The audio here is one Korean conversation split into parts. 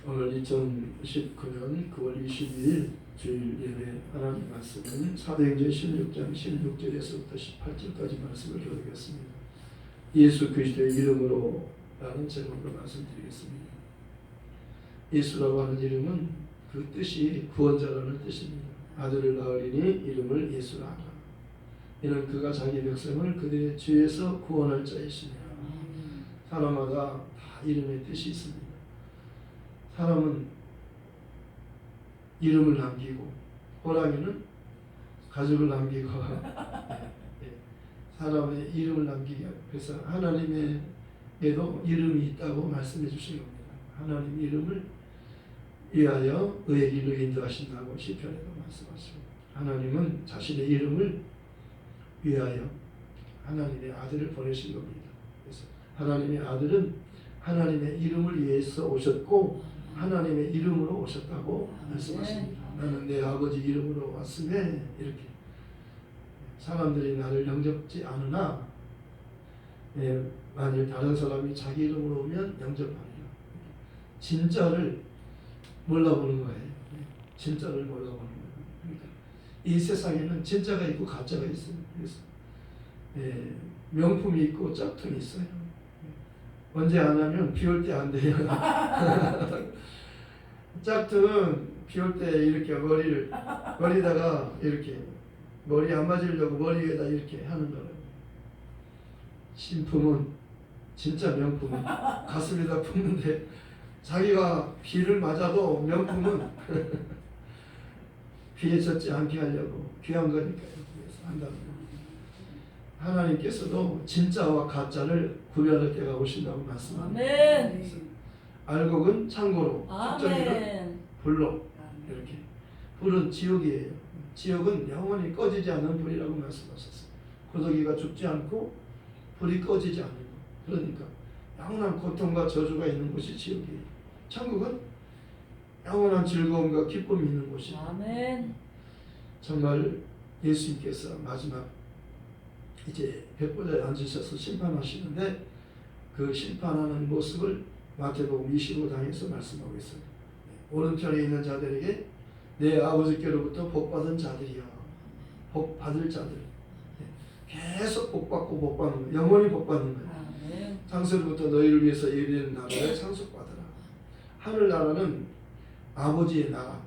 오늘 2019년 9월 22일 주일 예배 하나님 말씀은 사도행전 16장 16절에서부터 18절까지 말씀을 교독했습니다. 예수 그리스도의 이름으로 라는 제목으로 말씀드리겠습니다. 예수라고 하는 이름은 그 뜻이 구원자라는 뜻입니다. 아들을 낳으리니 이름을 예수라 하라. 이는 그가 자기 백성을 그들의 죄에서 구원할 자이시니라. 사람마다 다 이름의 뜻이 있습니다. 사람은 이름을 남기고 호랑이는 가족을 남기고 사람의 이름을 남기기 위해서 그래서 하나님에게도 이름이 있다고 말씀해 주신 겁니다. 하나님 이름을 위하여 의의 길로 인도하신다고 시편에도 말씀하시고 하나님은 자신의 이름을 위하여 하나님의 아들을 보내신 겁니다. 그래서 하나님의 아들은 하나님의 이름을 위해서 오셨고 하나님의 이름으로 오셨다고 말씀하십니다. 나는 내 아버지 이름으로 왔음에 이렇게 사람들이 나를 영접지 않으나 만일 다른 사람이 자기 이름으로 오면 영접하리라. 진짜를 몰라보는 거예요. 진짜를 몰라보는 거예요. 그러니까 이 세상에는 진짜가 있고 가짜가 있어요. 그래서 명품이 있고 짝퉁이 있어요. 언제 안 하면 비 올 때 안 돼요. 짝퉁은 비 올 때 이렇게 머리다가 이렇게 머리 안 맞으려고 머리에다 이렇게 하는 거예요. 신품은 진짜 명품은 가슴에다 품는데 자기가 비를 맞아도 명품은 비에 젖지 않게 하려고 귀한 거니까요. 그래서 한다는 거예요. 하나님께서도 진짜와 가짜를 구별할 때가 오신다고 말씀합니다. 알곡은 창고로, 적정이는 불로 이렇게. 불은 지옥이에요. 지옥은 영원히 꺼지지 않는 불이라고 말씀하셨어요. 고독이가 죽지 않고 불이 꺼지지 않는 것. 그러니까 영원한 고통과 저주가 있는 곳이 지옥이에요. 천국은 영원한 즐거움과 기쁨이 있는 곳이에요. 아멘. 정말 예수님께서 마지막 이제 백보자에 앉으셔서 심판하시는데 그 심판하는 모습을 마태복음 25장에서 말씀하고 있어요. 오른편에 있는 자들에게 내 아버지께로부터 복받은 자들이여 복받을 자들 계속 복받고 복받는 거예요. 영원히 복받는 거예요. 창세로부터 너희를 위해서 예비된 나라를 상속받으라. 하늘나라는 아버지의 나라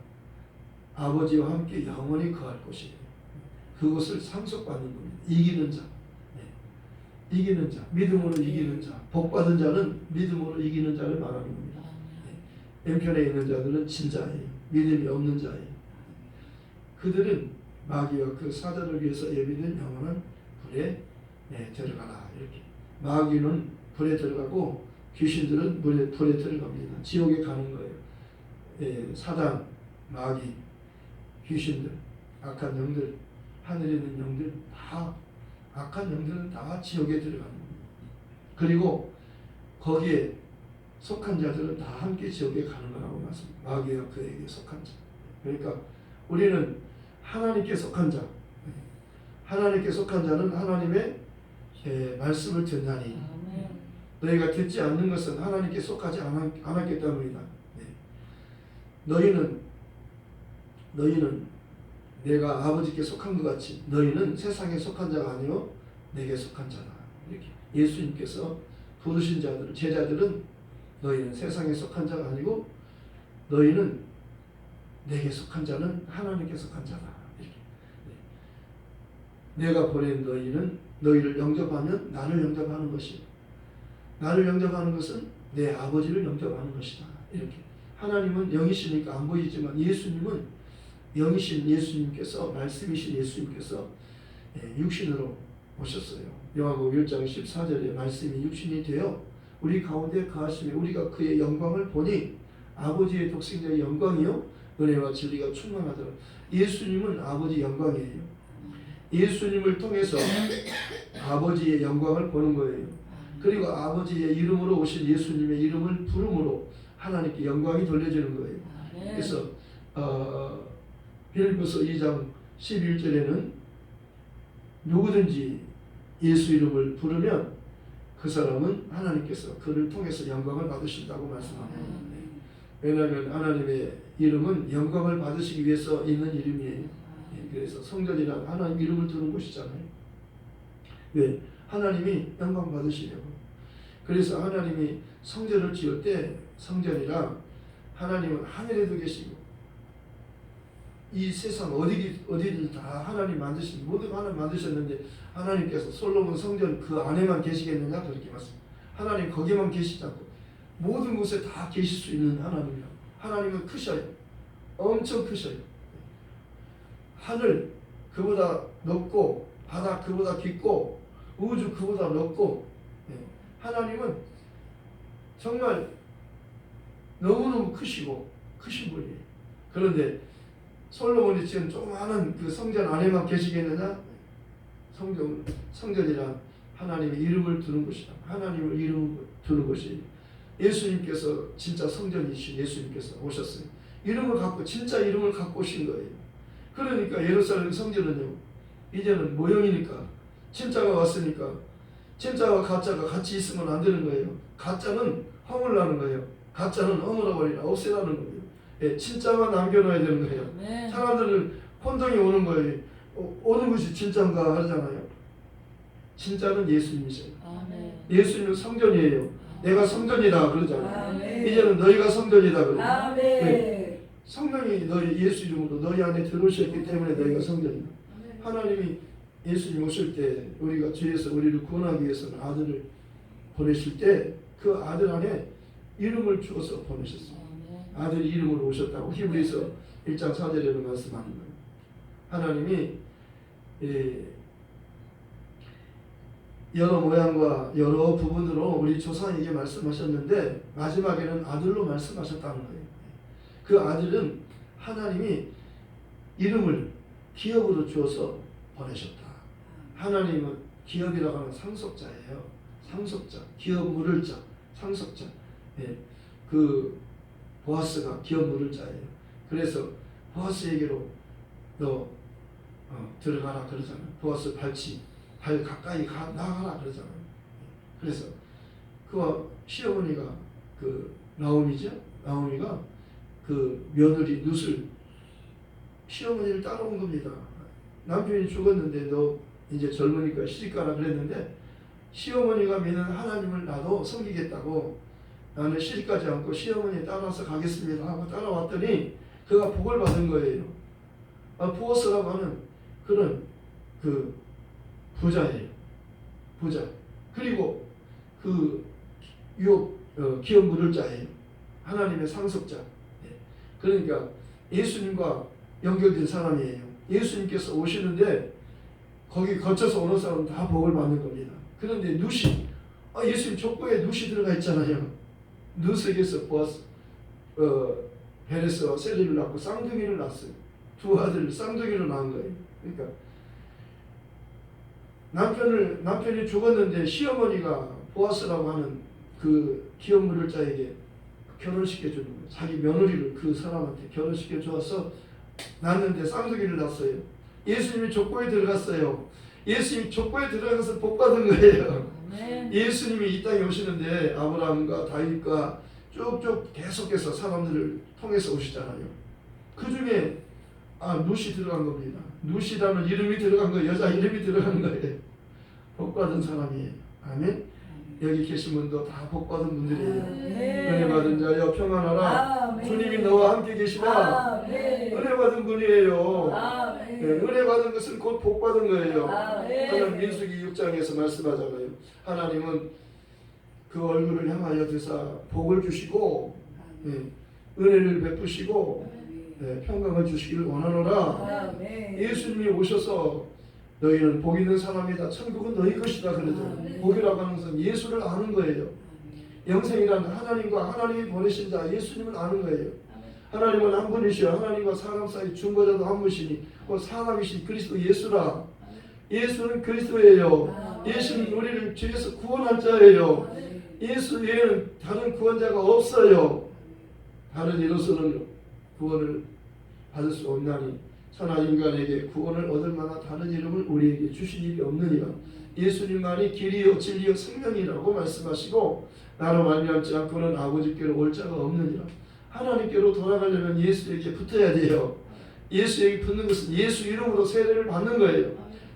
아버지와 함께 영원히 거할 곳이에요. 그것을 상속받는 겁니다. 이기는 자 이기는 자, 믿음으로 이기는 자, 복받은 자는 믿음으로 이기는 자를 말하는 겁니다. 왼편에 있는 자들은 진자예요. 믿음이 없는 자예요. 그들은 마귀와 그 사자를 위해서 예비된 영원한 불에 들어가라. 이렇게 마귀는 불에 들어가고 귀신들은 불에 들어갑니다. 지옥에 가는 거예요. 사단, 마귀, 귀신들, 악한 영들, 하늘에 있는 영들 다 악한 영들은 다 지옥에 들어가는 겁니다. 그리고 거기에 속한 자들은 다 함께 지옥에 가는 거라고 말씀합니다. 마귀와 그에게 속한 자. 그러니까 우리는 하나님께 속한 자. 하나님께 속한 자는 하나님의 말씀을 듣나니 너희가 듣지 않는 것은 하나님께 속하지 않았기 때문이다. 너희는 내가 아버지께 속한 것 같이 너희는 세상에 속한 자가 아니요 내게 속한 자다. 이렇게 예수님께서 부르신 자들, 제자들은 너희는 세상에 속한 자가 아니고 너희는 내게 속한 자는 하나님께 속한 자다. 이렇게. 내가 보낸 너희는 너희를 영접하면 나를 영접하는 것이요. 나를 영접하는 것은 내 아버지를 영접하는 것이다. 이렇게. 하나님은 영이시니까 안 보이지만 예수님은 영이신 예수님께서 말씀이신 예수님께서 육신으로 오셨어요. 요한복음 1장 14절에 말씀이 육신이 되어 우리 가운데 거하시며 우리가 그의 영광을 보니 아버지의 독생자의 영광이요 은혜와 진리가 충만하더라. 예수님은 아버지 영광이에요. 예수님을 통해서 아버지의 영광을 보는 거예요. 그리고 아버지의 이름으로 오신 예수님의 이름을 부름으로 하나님께 영광이 돌려지는 거예요. 그래서 빌립보서 2장 11절에는 누구든지 예수 이름을 부르면 그 사람은 하나님께서 그를 통해서 영광을 받으신다고 말씀합니다. 왜냐하면 하나님의 이름은 영광을 받으시기 위해서 있는 이름이에요. 그래서 성전이란 하나님 이름을 두는 곳이잖아요. 왜? 하나님이 영광 받으시려고. 그래서 하나님이 성전을 지을 때 성전이라 하나님은 하늘에도 계시고 이 세상 어디를 다 하나님 만드신 모든 하나님 만드셨는데 하나님께서 솔로몬 성전 그 안에만 계시겠느냐 그렇게 말씀합니다. 하나님 거기만 계시지 않고 모든 곳에 다 계실 수 있는 하나님이라. 하나님은 크셔요. 엄청 크셔요. 하늘 그보다 높고 바다 그보다 깊고 우주 그보다 높고 하나님은 정말 너무너무 크시고 크신 분이에요. 그런데 솔로몬이 지금 조그마한 그 성전 안에만 계시겠느냐? 성전이란 하나님의 이름을 두는 곳이다. 하나님을 이름을 두는 곳이 예수님께서 진짜 성전이신 예수님께서 오셨어요. 이름을 갖고 진짜 이름을 갖고 오신 거예요. 그러니까 예루살렘 성전은요 이제는 모형이니까 진짜가 왔으니까 진짜와 가짜가 같이 있으면 안 되는 거예요. 가짜는 허물나는 거예요. 가짜는 허물어버리라 없애라는 거예요. 예, 진짜만 남겨놔야 되는 거예요. 네. 사람들은 혼동이 오는 거예요. 어느 것이 진짜인가 하잖아요. 진짜는 예수님이세요. 예수님은 성전이에요. 내가 성전이다 그러잖아요. 이제는 너희가 성전이다 그러잖아요. 네. 성령이 너희 예수 이름으로 너희 안에 들어오셨기 때문에 너희가 성전이다. 하나님이 예수님 오실 때 우리가 죄에서 우리를 구원하기 위해서는 아들을 보내실 때 그 아들 안에 이름을 주어서 보내셨어요. 아들이 이름으로 오셨다고 히브리서 1장 4절에는 말씀하는 거예요. 하나님이 여러 모양과 여러 부분으로 우리 조상에게 말씀하셨는데 마지막에는 아들로 말씀하셨다는 거예요. 그 아들은 하나님이 이름을 기업으로 주어서 보내셨다. 하나님은 기업이라고 하는 상속자예요. 상속자, 기업 물을 자, 상속자. 예, 그 보아스가 기업 물을 자예요. 그래서 보아스에게로 너 들어가라 그러잖아요. 보아스 발 가까이 나가라 그러잖아요. 그래서 그와 시어머니가 그 나오미죠. 나오미가 그 며느리 룻을 시어머니를 따라온 겁니다. 남편이 죽었는데 너 이제 젊으니까 시집가라 그랬는데 시어머니가 믿는 하나님을 나도 섬기겠다고 나는 시집가지 않고 시어머니 따라서 가겠습니다 하고 따라왔더니 그가 복을 받은 거예요. 보아스라고 하는 그런 그 부자예요. 부자. 그리고 그 기업 물을 자예요. 하나님의 상속자. 그러니까 예수님과 연결된 사람이에요. 예수님께서 오시는데 거기 거쳐서 오는 사람은 다 복을 받는 겁니다. 그런데 룻이 예수님 족보에 룻이 들어가 있잖아요. 룻에게서 보아스 베레스와 셀리를 낳고 쌍둥이를 낳았어요. 두 아들을 쌍둥이로 낳은 거예요. 그러니까 남편이 죽었는데 시어머니가 보아스라고 하는 그 기업 물을 자에게 결혼시켜 주는 거예요. 자기 며느리를 그 사람한테 결혼시켜 주어서 낳았는데 쌍둥이를 낳았어요. 예수님이 족보에 들어갔어요. 예수님이 족보에 들어가서 복 받은 거예요. 예수님이 이 땅에 오시는데 아브라함과 다윗과 쭉쭉 계속해서 사람들을 통해서 오시잖아요. 그 중에 룻이 들어간 겁니다. 룻이라는 이름이 들어간 거예요. 여자 이름이 들어간 거예요. 복 받은 사람이에요. 아멘. 여기 계신 분도 다 복 받은 분들이에요. 은혜 받은 자여 평안하라. 주님이 너와 함께 계시라. 은혜 받은 분이에요. 은혜 받은 것은 곧 복 받은 거예요. 하나님 민수기 6장에서 말씀하잖아요. 하나님은 그 얼굴을 향하여 드사 복을 주시고 은혜를 베푸시고 평강을 주시기를 원하노라. 예수님이 오셔서 너희는 복 있는 사람이다. 천국은 너희 것이다 그러죠. 복이라고 하는 것은 예수를 아는 거예요. 영생이란 하나님과 하나님이 보내신 자 예수님을 아는 거예요. 하나님은 한 분이시여 하나님과 사람 사이 중보자도 한 분이시니 곧 사람이신 그리스도 예수라. 예수는 그리스도예요. 예수는 우리를 죄에서 구원할 자예요. 예수 외에는 다른 구원자가 없어요. 다른 이로서는 구원을 받을 수 없나니 천하 인간에게 구원을 얻을 만한 다른 이름을 우리에게 주신 일이 없느니라. 예수님만이 길이요 진리요 생명이라고 말씀하시고 나로 말미암지 않고는 아버지께로 올 자가 없느니라. 하나님께로 돌아가려면 예수에게 붙어야 돼요. 예수에게 붙는 것은 예수 이름으로 세례를 받는 거예요.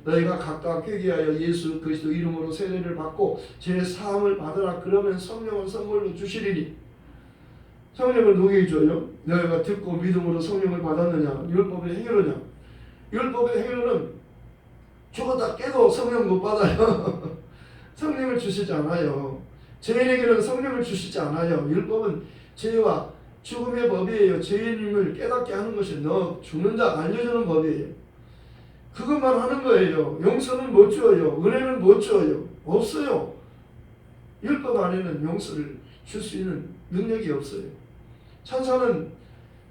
너희가 각각 회개하여 예수 그리스도 이름으로 세례를 받고 죄 사함을 받으라. 그러면 성령을 선물로 주시리니. 성령을 누구에게 줘요? 너희가 듣고 믿음으로 성령을 받았느냐? 율법의 행위로냐? 율법의 행위로는 죽었다 깨도 성령 못 받아요. 성령을 주시지 않아요. 죄인에게는 성령을 주시지 않아요. 율법은 죄와 죽음의 법이에요. 죄인임을 깨닫게 하는 것이 너 죽는다 알려주는 법이에요. 그것만 하는 거예요. 용서는 못 줘요. 은혜는 못 줘요. 없어요. 율법 안에는 용서를 줄 수 있는 능력이 없어요. 천사는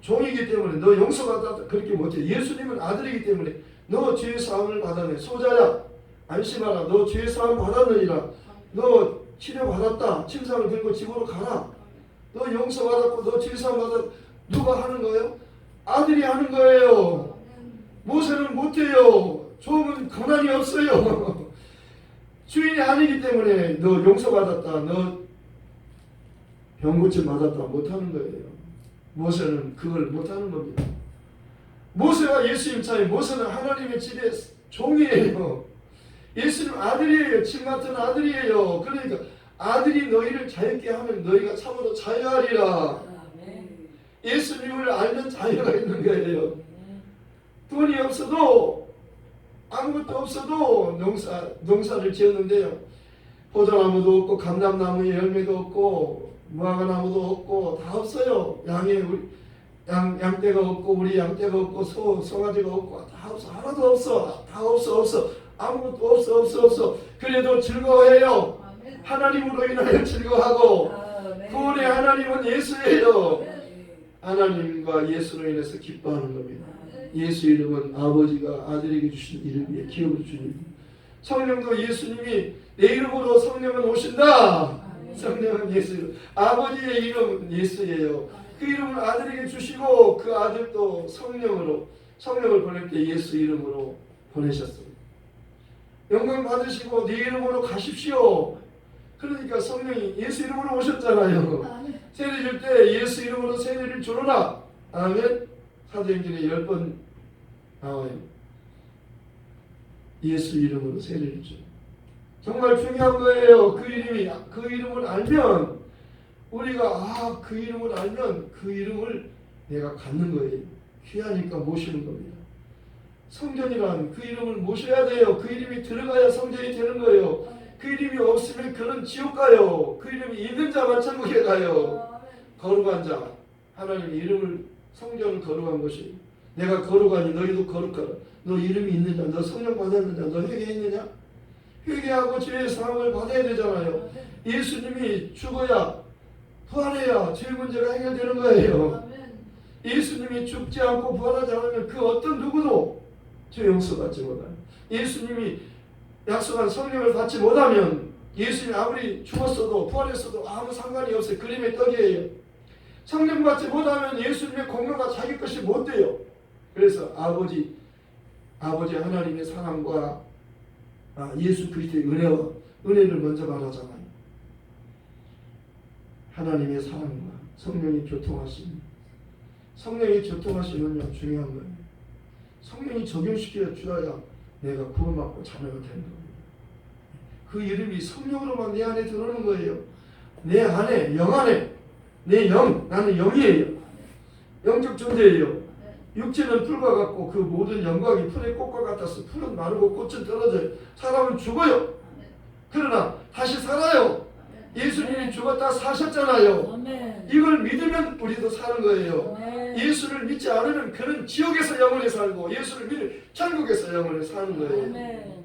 종이기 때문에 너 용서받았다 그렇게 못해. 예수님은 아들이기 때문에 너 죄 사함을 받았네. 소자야 안심하라. 너 죄 사함 받았느니라. 너 치료 받았다. 침상을 들고 집으로 가라. 너 용서 받았고 너 죄 사함 받았. 누가 하는 거예요? 아들이 하는 거예요. 모세는 못해요. 종은 권한이 없어요. 주인이 아니기 때문에 너 용서 받았다. 너 병고침 받았다. 못하는 거예요. 모세는 그걸 못하는 겁니다. 모세와 예수님 차이. 모세는 하나님의 집의 종이에요. 예수님 아들이에요. 침 같은 아들이에요. 그러니까 아들이 너희를 자유케 하면 너희가 참으로 자유하리라. 예수님을 알면 자유가 있는 거예요. 돈이 없어도 아무것도 없어도 농사를 지었는데요. 포도나무도 없고 감람나무에 열매도 없고 무화과나무도 없고 다 없어요. 양떼가 없고 우리 양떼가 없고 송아지가 없고 다 없어. 하나도 없어. 다 없어. 아무것도 없어. 그래도 즐거워해요. 하나님으로 인하여 즐거워하고 구원의 하나님은 예수예요. 하나님과 예수로 인해서 기뻐하는 겁니다. 예수 이름은 아버지가 아들에게 주신 이름이에요. 기업을 주신 이름. 성령도 예수님이 내 이름으로 성령은 오신다. 성령은 예수 이름. 아버지의 이름은 예수예요. 그 이름을 아들에게 주시고 그 아들도 성령을 보낼 때 예수 이름으로 보내셨습니다. 영광 받으시고 네 이름으로 가십시오. 그러니까 성령이 예수 이름으로 오셨잖아요. 세례 줄 때 예수 이름으로 세례를 주노라. 아멘. 사도행전에 10번 나와요. 예수 이름으로 세례를 줘. 정말 중요한 거예요. 그 이름을 알면 우리가 그 이름을 알면 그 이름을 내가 갖는 거예요. 귀하니까 모시는 겁니다. 성전이란 그 이름을 모셔야 돼요. 그 이름이 들어가야 성전이 되는 거예요. 그 이름이 없으면 그는 지옥 가요. 그 이름이 있는 자만 천국에 가요. 거룩한 자. 하나님의 이름을 성전을 거룩한 것이 내가 거룩하니 너희도 거룩하라. 너 이름이 있느냐? 너 성령 받았느냐? 너 회개했느냐? 회개하고 죄의 사함을 받아야 되잖아요. 예수님이 죽어야 부활해야 죄 문제가 해결되는 거예요. 예수님이 죽지 않고 부활하지 않으면 그 어떤 누구도 죄 용서받지 못해요. 예수님이 약속한 성령을 받지 못하면 예수님이 아무리 죽었어도 부활했어도 아무 상관이 없어요. 그림의 떡이에요. 성령 받지 못하면 예수님의 공로가 자기 것이 못 돼요. 그래서 아버지 하나님의 사랑과 예수 그리스도의 은혜를 먼저 말하잖아요. 하나님의 사랑과 성령이 교통하심. 성령이 교통하시면요 중요한 거예요. 성령이 적용시켜 주어야 내가 구원받고 자녀가 되는 겁니다. 그 이름이 성령으로만 내 안에 들어오는 거예요. 내 안에, 영 안에. 내 영, 나는 영이에요. 영적 존재예요. 육체는 풀과 같고 그 모든 영광이 풀의 꽃과 같아서 풀은 마르고 꽃은 떨어져요. 사람은 죽어요. 그러나 다시 살아요. 예수님이 죽었다 사셨잖아요. 이걸 믿으면 우리도 사는 거예요. 예수를 믿지 않으면 그는 지옥에서 영원히 살고 예수를 믿으면 천국에서 영원히 사는 거예요.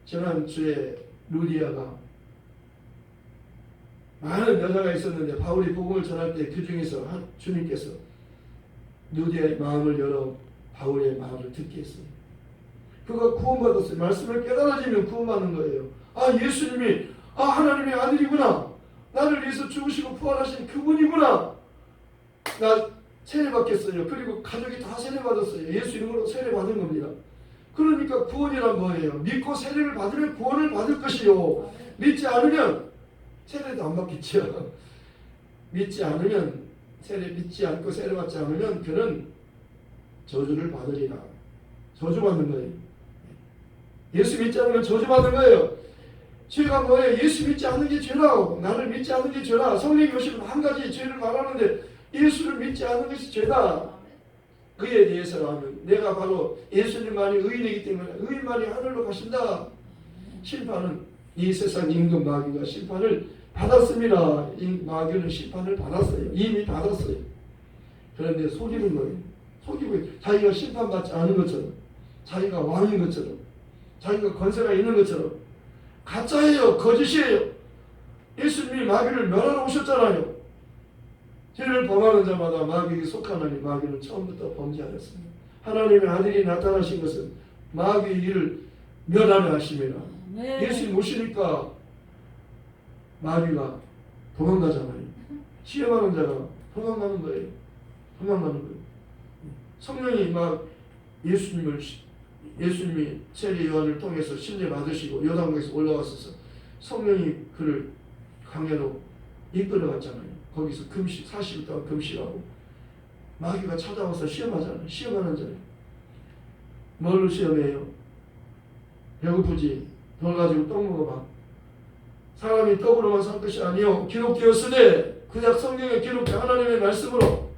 지난주에 루디아가 많은 여자가 있었는데 바울이 복음을 전할 때 그 중에서 주님께서 루디아의 마음을 열어 바울의 말을 듣게 했어요. 그가 구원받았어요. 말씀을 깨달아지면 구원받는 거예요. 예수님이 하나님의 아들이구나. 나를 위해서 죽으시고 부활하신 그분이구나. 나 세례받겠어요. 그리고 가족이 다 세례받았어요. 예수 이름으로 세례받은 겁니다. 그러니까 구원이란 뭐예요? 믿고 세례를 받으면 구원을 받을 것이요. 믿지 않으면 세례도 안 받겠죠. 믿지 않고 세례받지 않으면 그는 저주를 받으리라. 저주받는 거예요. 예수 믿지 않으면 저주받는 거예요. 죄가 뭐예요? 예수 믿지 않는 게 죄라. 나를 믿지 않는 게 죄라. 성령이 오시면 한 가지 죄를 말하는데 예수를 믿지 않는 것이 죄다. 그에 대해서라면 내가 바로 예수님만이 의인이기 때문에 의인만이 하늘로 가신다. 심판은 이 세상 임금 마귀가 심판을 받았습니다. 이 마귀는 심판을 받았어요. 이미 받았어요. 그런데 속이는 거예요. 속이고 자기가 심판받지 않은 것처럼, 자기가 왕인 것처럼, 자기가 권세가 있는 것처럼 가짜예요. 거짓이에요. 예수님이 마귀를 멸하러 오셨잖아요. 죄를 범하는 자마다 마귀에게 속하나니 마귀는 처음부터 범죄하였습니다. 하나님의 아들이 나타나신 것은 마귀의 일을 멸하려 하심이라. 예수님 오시니까 마귀가 도망가잖아요. 시험하는 자가 도망가는 거예요. 도망가는 거예요. 성령이 막 예수님이 세례 요한을 통해서洗礼 받으시고 요단강에서 올라왔어서 성령이 그를 강야로 이끌어갔잖아요. 거기서 금식 40일 동안 금식하고 마귀가 찾아와서 시험하잖아요. 시험하는 자예요. 뭘로 시험해요? 배고프지? 돌 가지고 떡 먹어봐. 사람이 떡으로만 살 것이 아니요 기록되었으되 구약 성경에 기록된 하나님의 말씀으로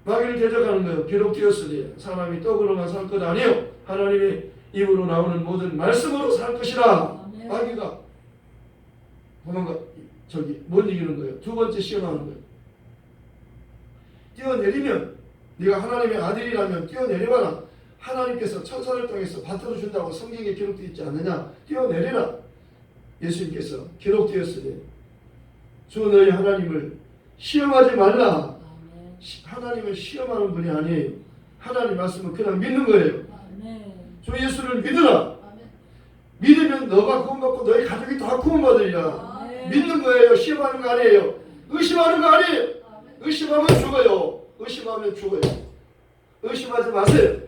마귀를 대적하는 거예요. 기록되었으되 사람이 떡으로만 살 것 아니요 하나님의 입으로 나오는 모든 말씀으로 살 것이라. 마귀가 못 이기는 거예요. 두 번째 시험하는 거예요. 뛰어내리면 네가 하나님의 아들이라면 뛰어내려봐라. 하나님께서 천사를 통해서 받들어 준다고 성경에 기록되어 있지 않느냐. 뛰어내리라. 예수님께서 기록되었으니 주 너희 하나님을 시험하지 말라. 하나님을 시험하는 분이 아니에요. 하나님 말씀은 그냥 믿는 거예요. 주 예수를 믿으라. 믿으면 너가 구원받고 너희 가족이 다 구원받으리라. 믿는 거예요. 시험하는 거 아니에요. 의심하는 거 아니에요. 의심하면 죽어요. 의심하면 죽어요. 의심하지 마세요.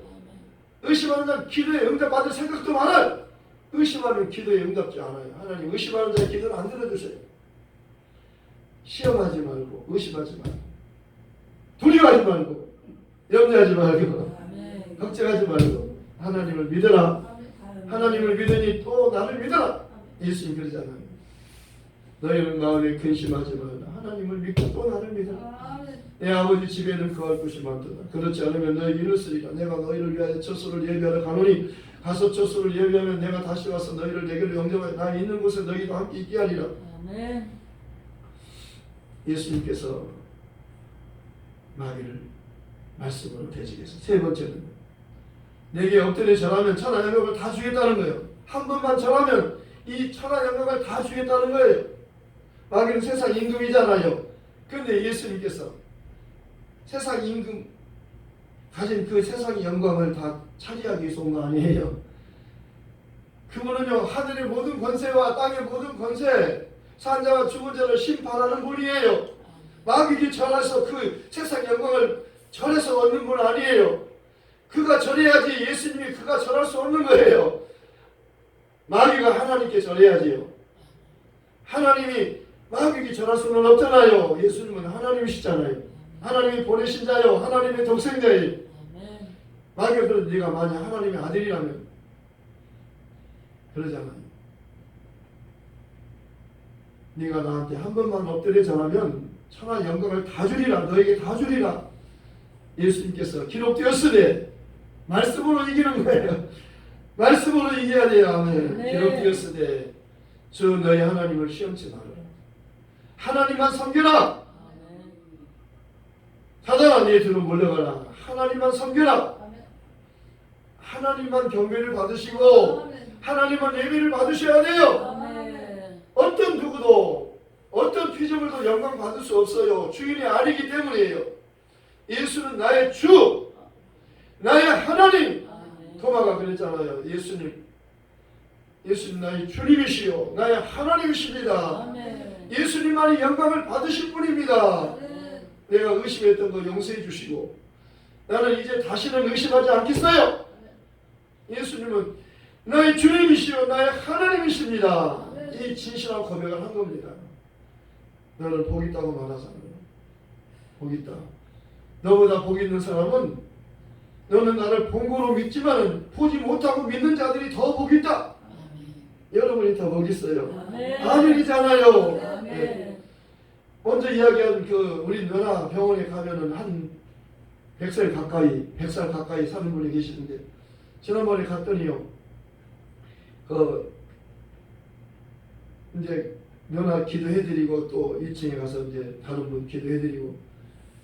의심하는 자는 기도에 응답받을 생각도 많아요. 의심하면 기도에 응답지 않아요. 하나님 의심하는 자의 기도를 안 들어주세요. 시험하지 말고 의심하지 말고 두려워하지 말고 염려하지 말고 걱정하지 말고 하나님을 믿어라. 하나님을 믿으니 또 나를 믿어라. 예수님 그러잖아요. 너희는 마음에 근심하지 말라. 하나님을 믿고 또 나를 믿어라. 내 아버지 집에는 거할 곳이 많도다. 그렇지 않으면 너희가 이르으리라. 내가 너희를 위하여 젖소를 예비하러 가노니 가서 젖소를 예비하면 내가 다시 와서 너희를 내게로 영접하여 나 있는 곳에 너희도 함께 있게 하리라. 아멘. 예수님께서 마귀를 말씀으로 대적해서 세 번째는 내게 엎드려 절하면 천하 영광을 다 주겠다는 거예요. 한 번만 절하면 이 천하 영광을 다 주겠다는 거예요. 마귀는 세상 임금이잖아요. 그런데 예수님께서 세상 임금 가진 그 세상의 영광을 다 차지하기 위해서 온 거 아니에요. 그분은요 하늘의 모든 권세와 땅의 모든 권세, 산자와 죽은 자를 심판하는 분이에요. 마귀를 절해서 그 세상 영광을 절해서 얻는 분 아니에요. 그가 절해야지. 예수님이 그가 절할 수 없는 거예요. 마귀가 하나님께 절해야지요. 하나님이 마귀에게 절할 수는 없잖아요. 예수님은 하나님이시잖아요. 하나님이 보내신 자요. 하나님의 독생자예요. 마귀가 그래도 네가 만약 하나님의 아들이라면 그러잖아요. 네가 나한테 한 번만 엎드려 절하면 천하 영광을 다 주리라. 너에게 다 주리라. 예수님께서 기록되었으되 말씀으로 이기는 거예요. 말씀으로 이겨야 돼요. 아멘. 네. 기록되었으되 주 너희 하나님을 시험치 말아라. 하나님만 섬겨라. 사단아 네 뒤로 몰려가라. 하나님만 섬겨라. 하나님만 경배를 받으시고 하나님만 예배를 받으셔야 돼요. 어떤 누구도 어떤 피조물도 영광 받을 수 없어요. 주인이 아니기 때문이에요. 예수는 나의 주, 나의 하나님. 토마가 그랬잖아요. 예수님 나의 주님이시요 나의 하나님이십니다. 예수님만이 영광을 받으실 분입니다. 내가 의심했던 거 용서해 주시고 나는 이제 다시는 의심하지 않겠어요. 예수님은 나의 주님이시요 나의 하나님이십니다. 이 진실한 고백을 한 겁니다. 너는 복 있다고 말하잖아요. 복 있다. 너보다 복 있는 사람은 너는 나를 본 거로 믿지만 보지 못하고 믿는 자들이 더 복 있다. 여러분이 더 복 있어요. 아멘이잖아요. 네. 먼저 이야기한 우리 누나 병원에 가면은 한 100살 가까이 사는 분이 계시는데, 지난번에 갔더니요, 이제 누나 기도해드리고 또 1층에 가서 이제 다른 분 기도해드리고,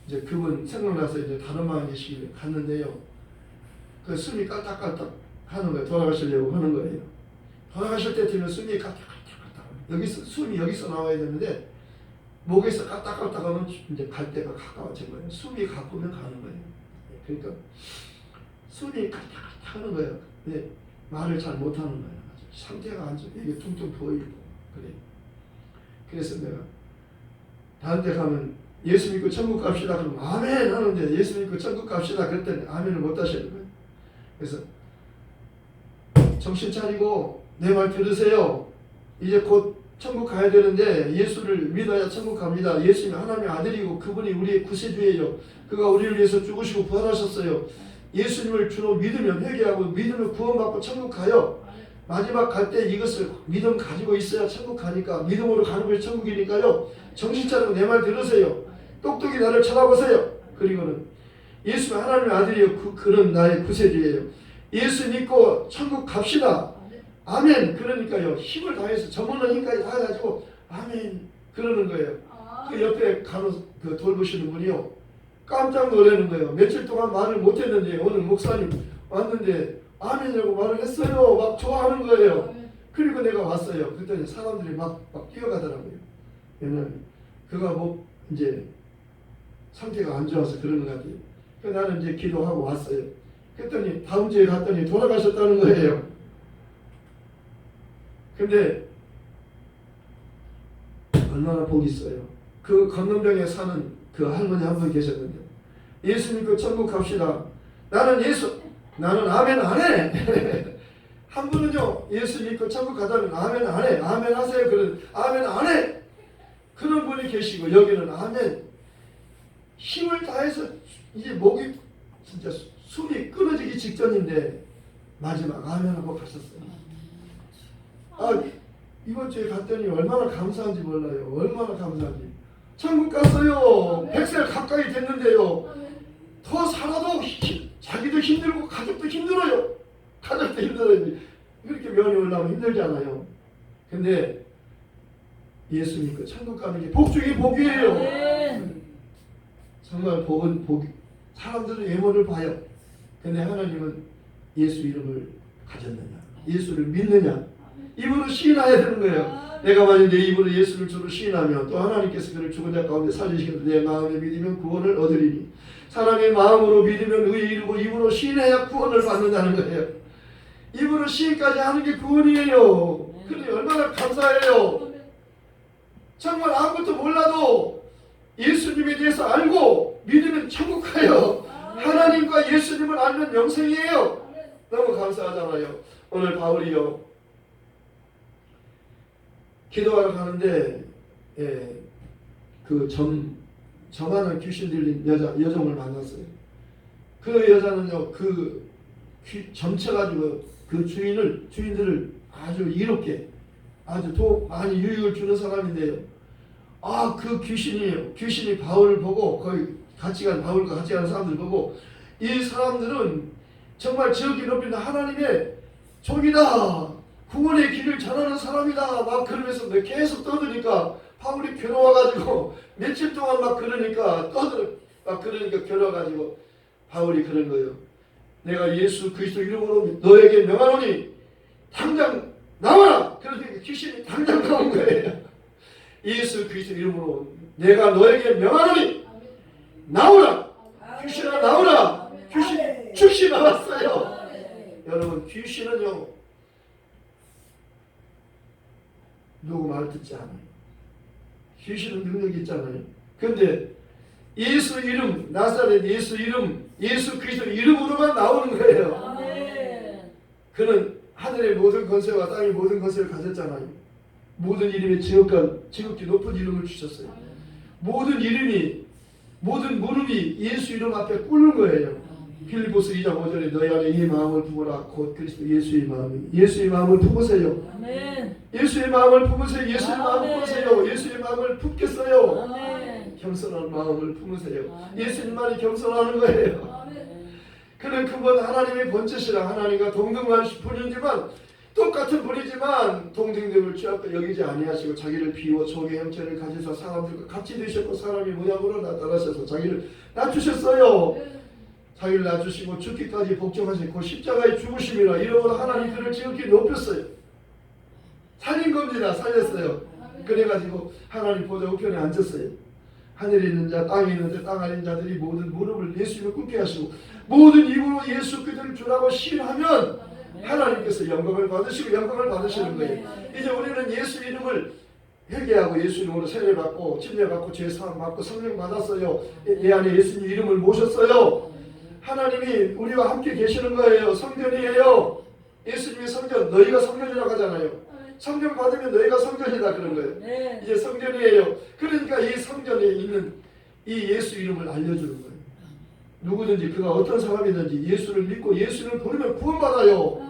이제 그분 생각나서 이제 다른 방에 계시길래 갔는데요, 그 숨이 깔딱깔딱 하는 거예요. 돌아가시려고 하는 거예요. 돌아가실 때 되면 숨이 깔딱깔딱, 숨이 여기서 나와야 되는데 목에서 깔딱깔딱 하면 이제 갈 때가 가까워진 거예요. 숨이 가쁘면 가는 거예요. 그러니까 숨이 깔딱깔딱 하는 거예요. 근데 말을 잘 못하는 거예요. 상태가 안 좋고 이게 퉁퉁 부어있고 그래요. 그래서 내가 다른 데 가면 예수 믿고 천국 갑시다 그러면 아멘 하는데, 예수 믿고 천국 갑시다 그랬더니 아멘을 못 하시는 거예요. 그래서 정신 차리고 내 말 들으세요. 이제 곧 천국 가야 되는데 예수를 믿어야 천국 갑니다. 예수님이 하나님의 아들이고 그분이 우리의 구세주예요. 그가 우리를 위해서 죽으시고 부활하셨어요. 예수님을 주로 믿으면, 회개하고 믿으면 구원받고 천국 가요. 마지막 갈 때 이것을 믿음 가지고 있어야 천국 가니까, 믿음으로 가는 것이 천국이니까요. 정신 차리고 내 말 들으세요. 똑똑히 나를 쳐다보세요. 그리고는 예수가 하나님의 아들이요, 그는 나의 구세주예요. 예수 믿고 천국 갑시다. 아멘. 그러니까요, 힘을 다해서 저물는 힘까지 다 가지고 아멘 그러는 거예요. 그 옆에 돌보시는 분이요, 깜짝 놀라는 거예요. 며칠 동안 말을 못했는데 오늘 목사님 왔는데 아멘이라고 말을 했어요. 막 좋아하는 거예요. 그리고 내가 왔어요. 그랬더니 사람들이 막 뛰어가더라고요. 왜냐면 그가 이제 상태가 안 좋아서 그러는 것 같아요. 그래서 나는 이제 기도하고 왔어요. 그랬더니 다음 주에 갔더니 돌아가셨다는 거예요. 근데 얼마나 복이 있어요. 그 건넌병에 사는 그 할머니 한 분 계셨는데, 예수 믿고 천국 갑시다. 나는 아멘 안 해. 한 분은요, 예수 믿고 천국 가자면 아멘 안 해. 아멘 하세요. 그런 아멘 안 해. 그런 분이 계시고, 여기는 아멘. 힘을 다해서 이제 목이 진짜 숨이 끊어지기 직전인데 마지막 아멘하고 가셨어요. 이번 주에 갔더니 얼마나 감사한지 몰라요. 얼마나 감사한지. 천국 갔어요. 100살 가까이 됐는데요, 더 살아도 자기도 힘들고 가족도 힘들어요. 이렇게 면이 올라오면 힘들잖아요. 근데 예수 믿고 천국 가는 게 복 중에 복이에요. 정말 복은 사람들은 외모를 봐요. 근데 하나님은 예수 이름을 가졌느냐, 예수를 믿느냐, 입으로 시인해야 되는 거예요. 내가 만약 내 입으로 예수를 주로 시인하면 또 하나님께서 그를 죽은 자 가운데 살리시겠다. 내 마음에 믿으면 구원을 얻으리니. 사람의 마음으로 믿으면 의에 이르고 입으로 시인해야 구원을 받는다는 거예요. 입으로 시인까지 하는 게 구원이에요. 그런데 얼마나 감사해요. 정말 아무것도 몰라도 예수님에 대해서 알고 믿으면 천국 가요. 하나님과 예수님을 알면 영생이에요. 너무 감사하잖아요. 오늘 바울이요, 기도하러 가는데 점하는 귀신 들린 여종을 만났어요. 그 여자는요, 점쳐가지고 그 주인들을 아주 이롭게, 아주 많이 유익을 주는 사람인데요. 그 귀신이 바울을 보고, 거의 바울과 같이 가는 사람들 보고, 이 사람들은 정말 지극히 높이는 하나님의 종이다, 구원의 길을 전하는 사람이다, 막 그러면서 계속 떠드니까 바울이 괴로워가지고 며칠 동안 막 그러니까 괴로워가지고 바울이 그런 거예요. 내가 예수 그리스도 이름으로 너에게 명하노니 당장 나와라. 그러니까 귀신이 당장 나온 거예요. 예수 그리스도 이름으로 내가 너에게 명하노니 나오라. 귀신아 나오라. 귀신 즉시 나왔어요. 여러분, 귀신은요, 누구 말 듣지 않아요. 귀신은 능력이 있잖아요. 그런데 예수 이름, 나사렛 예수 이름, 예수 그리스도 이름으로만 나오는 거예요. 그는 하늘의 모든 권세와 땅의 모든 권세를 가졌잖아요. 모든 이름에 지극히 높은 이름을 주셨어요. 모든 이름이, 모든 무릎이 예수 이름 앞에 꿇는 거예요. 빌립보서 2장 5절에 너희 안에 이 마음을 품으라 곧 그리스도 예수의 마음이. 예수의 마음을 품으세요. 아멘. 예수의 마음을 품으세요. 예수의 마음을 아멘. 품으세요. 예수의 마음을 품겠어요. 아멘. 겸손한 마음을 품으세요. 아멘. 예수님만이 겸손하는 거예요. 그는 그분 하나님의 본체시라 하나님과 동등하신 분이지만 똑같은 분이지만 동등됨을 취하고 여기지 아니하시고 자기를 비워 종의 형체를 가지사 사람들과 같이 되셨고 사람이 모양으로 나타나셔서 자기를 낮추셨어요. 자기를 낮추시고 죽기까지 복종하시고 십자가에 죽으심이라 이러므로 하나님 그를 지극히 높였어요. 살린 겁니다. 살렸어요. 그래가지고 하나님 보좌 우편에 앉았어요. 하늘에 있는 자 땅에 있는 자 땅 아닌 자들이 모든 무릎을 예수님을 꿇게 하시고 모든 입으로 예수 그들을 주라고 시인하면 하나님께서 영광을 받으시고 영광을 받으시는 거예요. 이제 우리는 예수 이름을 회개하고 예수 이름으로 세례받고 침례받고 죄사함 받고 성령 받았어요. 내 안에 예수님 이름을 모셨어요. 하나님이 우리와 함께 계시는 거예요. 성전이에요. 예수님의 성전, 너희가 성전이라고 하잖아요. 성전 받으면 너희가 성전이다 그런 거예요. 이제 성전이에요. 그러니까 이 성전에 있는 이 예수 이름을 알려주는 거예요. 누구든지 그가 어떤 사람이든지 예수를 믿고 예수를 부르면 구원받아요.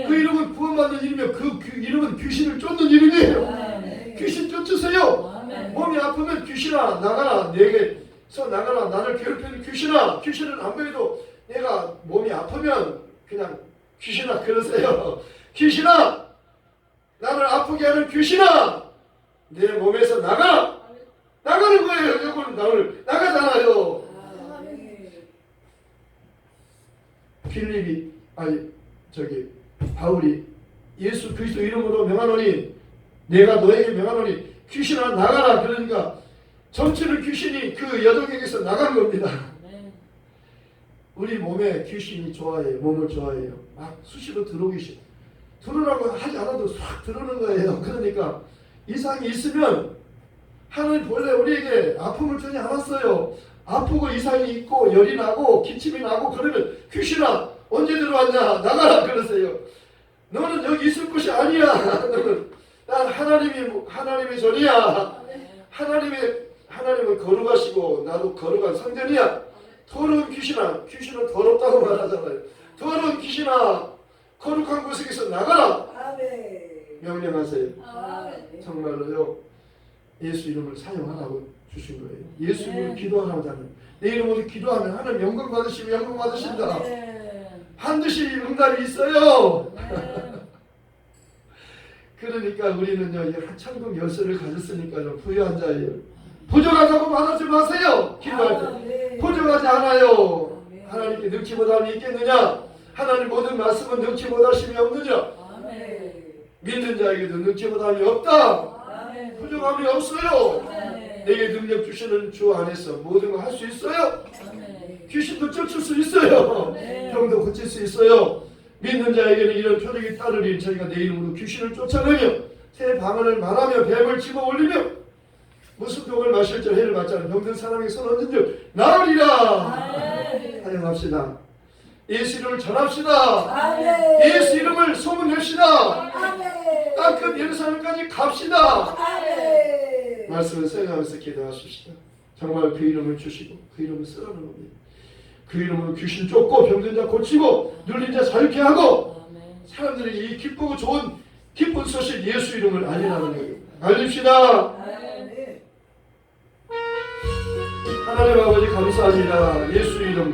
그 이름은 구원받는 이름이며 그 이름은 귀신을 쫓는 이름이에요. 귀신 쫓으세요. 몸이 아프면 귀신아 나가라. 내게서 나가라. 나를 괴롭히는 귀신아. 귀신은 안 보여도 내가 몸이 아프면 그냥 귀신아 그러세요. 귀신아 나를 아프게 하는 귀신아 내 몸에서 나가라. 나가는 거예요. 여러분 나를 나가잖아요. 빌립이 바울이 예수 그리스도 이름으로 명하노니 내가 너에게 명하노니 귀신아 나가라. 그러니까 점치는 귀신이 그 여종에게서 나간 겁니다. 우리 몸에 귀신이 좋아해요. 몸을 좋아해요. 막 수시로 들어오기 싫어. 들어오라고 하지 않아도 싹 들어오는 거예요. 그러니까 이상이 있으면 하나님 본래 우리에게 아픔을 주지 않았어요. 아프고 이상이 있고 열이 나고 기침이 나고 그러면 귀신아 언제 들어왔냐 나가라 그러세요. 너는 여기 있을 곳이 아니야. 너는 난 하나님의 전이야. 하나님은 거룩하시고 나도 거룩한 성전이야. 더러운 귀신아, 귀신은 더럽다고 말하잖아요. 더러운 귀신아, 거룩한 곳에서 나가라. 명령하세요. 정말로요. 예수 이름을 사용하라고 주신 거예요. 예수 이름으로 기도하라고 하잖아요. 내 이름으로 기도하면 하나님 영광 받으시고 영광 받으신다. 반드시 응답이 있어요. 그러니까 우리는요 천국 열쇠를 가졌으니까요 부유한 자예요. 부족하다고 말하지 마세요. 기도할 때 부족하지 않아요. 하나님께 능치 못함이 있겠느냐? 하나님 모든 말씀은 능치 못하심이 없느냐? 믿는 자에게도 능치 못함이 없다. 부족함이 없어요. 내게 능력 주시는 주 안에서 모든 걸 할 수 있어요. 귀신도 쫓을 수 있어요. 병도 고칠 수 있어요. 믿는 자에게는 이런 표적이 따르리. 저희가 내 이름으로 귀신을 쫓아내며 새 방언을 말하며 뱀을 집어 올리며 무슨 독을 마실 줄 해를 받지 않은 병든 사람에게 손 얹은 줄 나으리라. 사용합시다. 예수 이름을 전합시다. 예수 이름을 소문냅시다. 땅끝 예루살렘까지 갑시다. 말씀을 생각하면서 기도하십시다. 정말 그 이름을 주시고 그 이름을 쓰라는 겁니다. 그 이름으로 귀신 쫓고 병든 자 고치고 눌린 자 자유케 하고 사람들에게 이 기쁘고 좋은 기쁜 소식 예수 이름을 알리라는 거예요. 알립시다. 하나님 아버지 감사합니다. 예수 이름